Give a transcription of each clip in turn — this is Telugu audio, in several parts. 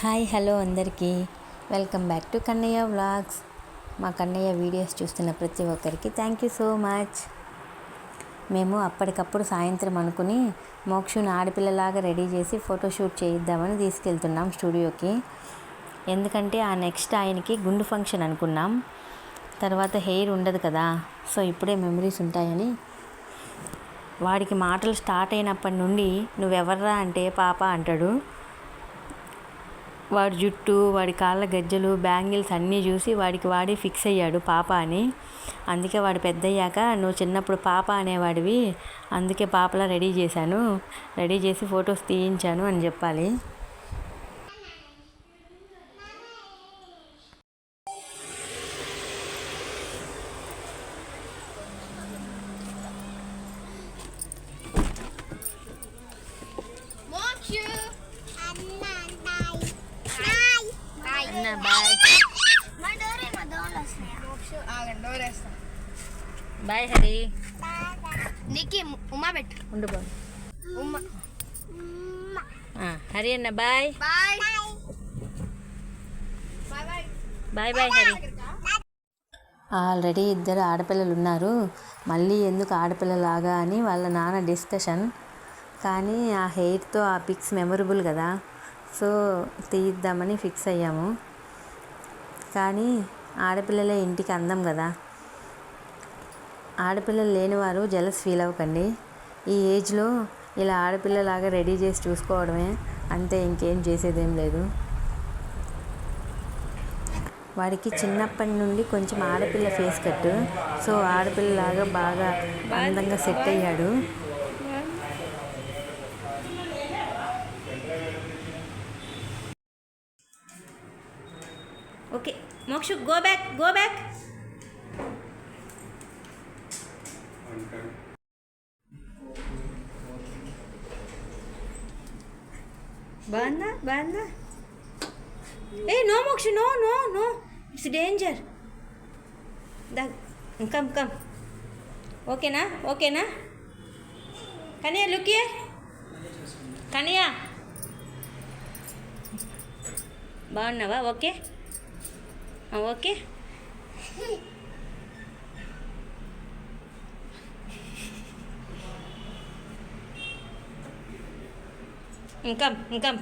హాయ్ హలో అందరికీ welcome back to Kannayya vlogs. మా కన్నయ్య వీడియోస్ చూస్తున్న ప్రతి ఒక్కరికి థ్యాంక్ యూ సో మచ్. మేము అప్పటికప్పుడు సాయంత్రం అనుకుని మోక్షుని ఆడపిల్లలాగా రెడీ చేసి ఫోటోషూట్ చేయిద్దామని తీసుకెళ్తున్నాం స్టూడియోకి. ఎందుకంటే ఆ నెక్స్ట్ ఆయనకి గుండు ఫంక్షన్ అనుకున్నాం. తర్వాత హెయిర్ ఉండదు కదా, సో ఇప్పుడే మెమరీస్ ఉంటాయని. వాడికి మాటలు స్టార్ట్ అయినప్పటి నుండి నువ్వెవర్రా అంటే పాప అంటాడు. వాడి జుట్టు, వాడి కాళ్ళ గజ్జలు, బ్యాంగిల్స్ అన్నీ చూసి వాడే ఫిక్స్ అయ్యాడు పాప అని. అందుకే వాడు పెద్దయ్యాక నువ్వు చిన్నప్పుడు పాప అనేవాడివి, అందుకే పాపలా రెడీ చేశాను, రెడీ చేసి ఫొటోస్ తీయించాను అని చెప్పాలి. బాయ్ హరి. నీకి ఉమా పెట్టు. ఉండు బా. ఉమా హరి అన్న bye. Bye bye bye Hari. Already ఇద్దరు ఆడపిల్లలు ఉన్నారు, మళ్ళీ ఎందుకు ఆడపిల్లలాగా అని వాళ్ళ నాన్న డిస్కషన్. కానీ ఆ హెయిర్తో ఆ పిక్స్ మెమొరబుల్ కదా, సో తీయిద్దామని ఫిక్స్ అయ్యాము. కానీ ఆడపిల్లలే ఇంటికి అందం కదా. ఆడపిల్లలు లేనివారు జెలస్ ఫీల్ అవ్వకండి. ఈ ఏజ్లో ఇలా ఆడపిల్లలాగా రెడీ చేసి చూసుకోవడమే, అంతే, ఇంకేం చేసేదేం లేదు. వాడికి చిన్నప్పటి నుండి కొంచెం ఆడపిల్ల ఫేస్ కట్, సో ఆడపిల్లలాగా బాగా అందంగా సెట్ అయ్యాడు. Okay Mokshu, go back. బాగుందా? ఏ no Mokshu, no, it's danger. Come. ఓకేనా? Kaniya look here. కనియా బాగున్నావా? ఓకే. ఇంకమ్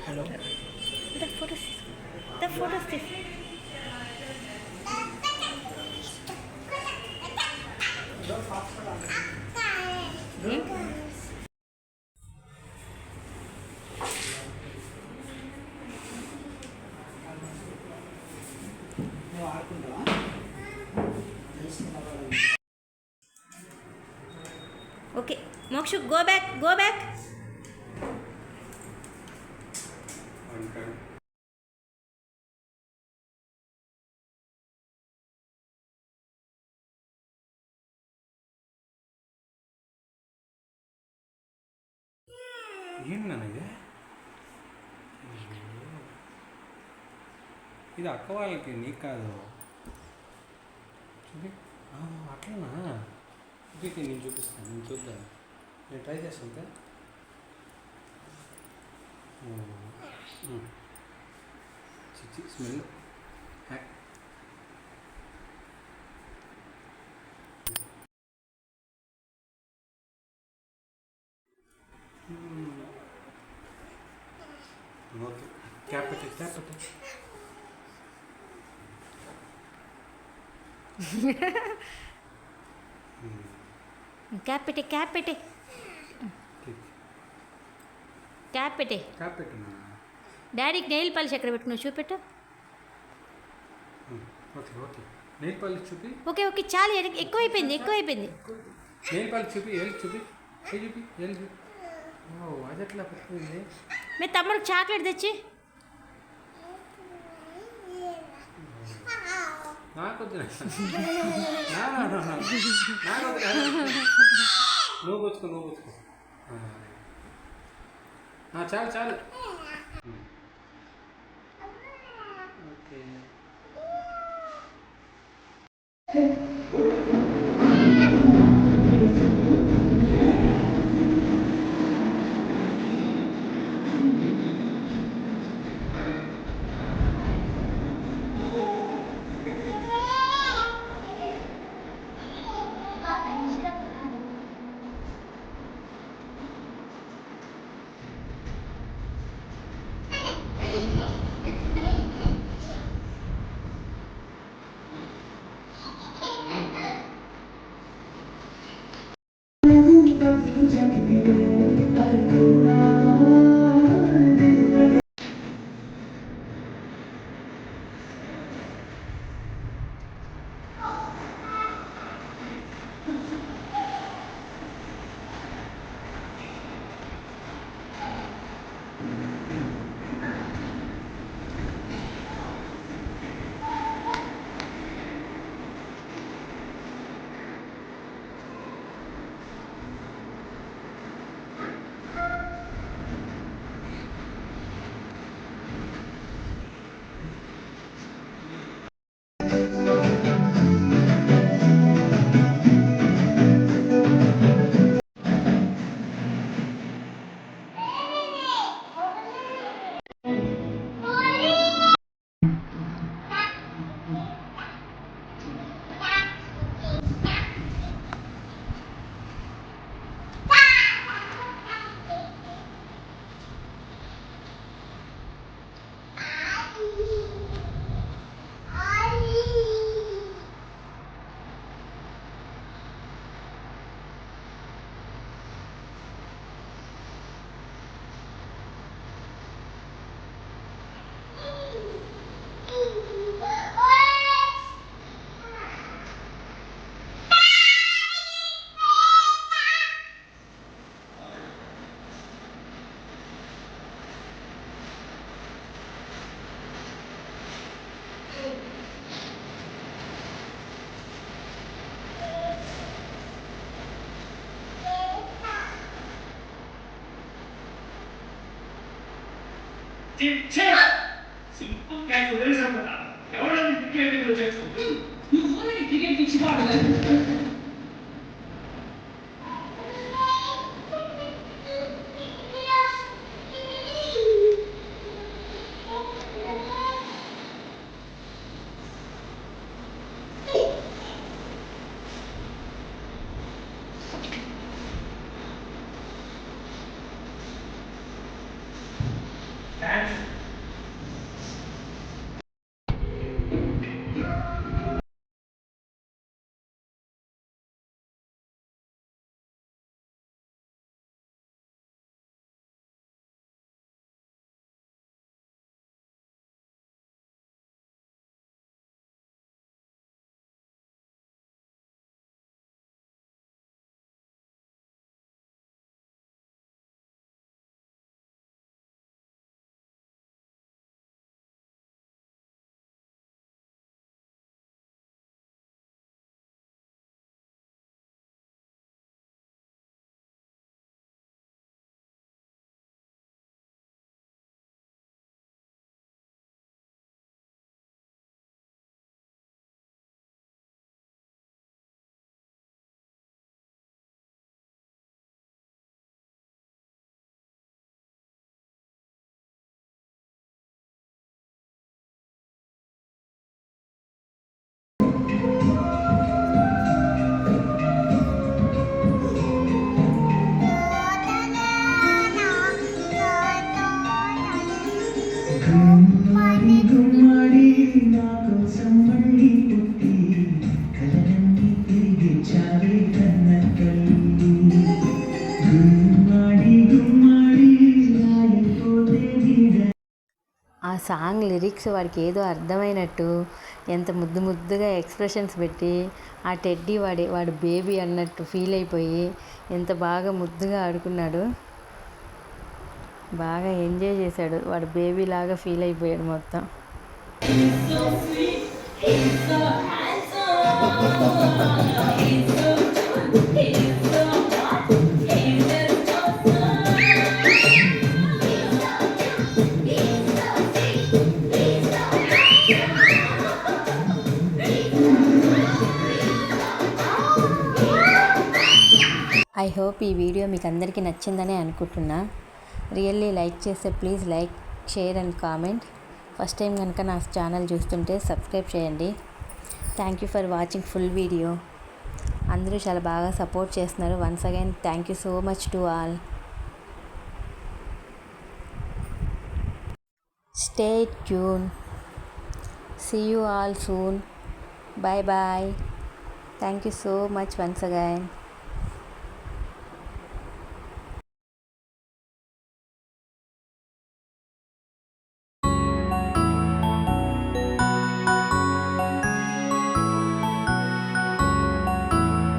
హలో. ద ఫోటోస్ తీసు. Okay Mokshu, go back. ఏంటన్నా ఇది అక్క వాళ్ళకి, నీకు కాదు. చూపి. అట్లనా? చూపి, నేను చూపిస్తాను, నేను చూద్దాను, నేను ట్రై చేస్తాను. చిచ్చి స్మెల్. ఓకే, క్యాప్ పెట్టు. క్యాప్ పెట్టే. డాడీకి నెయిల్ పాలిష్ ఎక్కడ పెట్టుకున్నావు చూపెట్టు. ఓకే, నెయిల్ పాలిష్ చూపి. ఓకే చాలు, ఎక్కువైపోయింది. నెయిల్ పాలిష్ చూపి, చూపి. అది ఎట్లా పెట్టుకుంది? మీ తమ్ముడికి చాక్లెట్ తెచ్చి. నాకొద్దు. నువ్వు కూర్చుకో. చాలు. ఓకే. గుమ్మడి గుమ్మడి నా కోసం మళ్ళీ పుట్టి కలలన్నీ తిరిగిచ్చావే కన్న తల్లి. గుమ్మడి గుమ్మడి రాయిపోతే నీడ. ఆ సాంగ్ లిరిక్స్ వాడికి ఏదో అర్థమైనట్టు ఎంత ముద్దు ముద్దుగా ఎక్స్ప్రెషన్స్ పెట్టి ఆ టెడ్డీ వాడు బేబీ అన్నట్టు ఫీల్ అయిపోయి ఎంత బాగా ముద్దుగా ఆడుకున్నాడు. బాగా ఎంజాయ్ చేశాడు. వాడు బేబీ లాగా ఫీల్ అయిపోయాడు మొత్తం. ఐ హోప్ ఈ వీడియో మీకు అందరికీ నచ్చిందనే అనుకుంటున్నా. రియల్లీ లైక్ చేస్తే please like, share and comment. First time కనుక నా ఛానల్ చూస్తుంటే సబ్స్క్రైబ్ చేయండి. Thank you for watching full video. అందరూ చాలా బాగా సపోర్ట్ చేస్తున్నారు. Once again thank you so much to all. Stay tune. See you all soon. Bye bye. Thank you so much once again.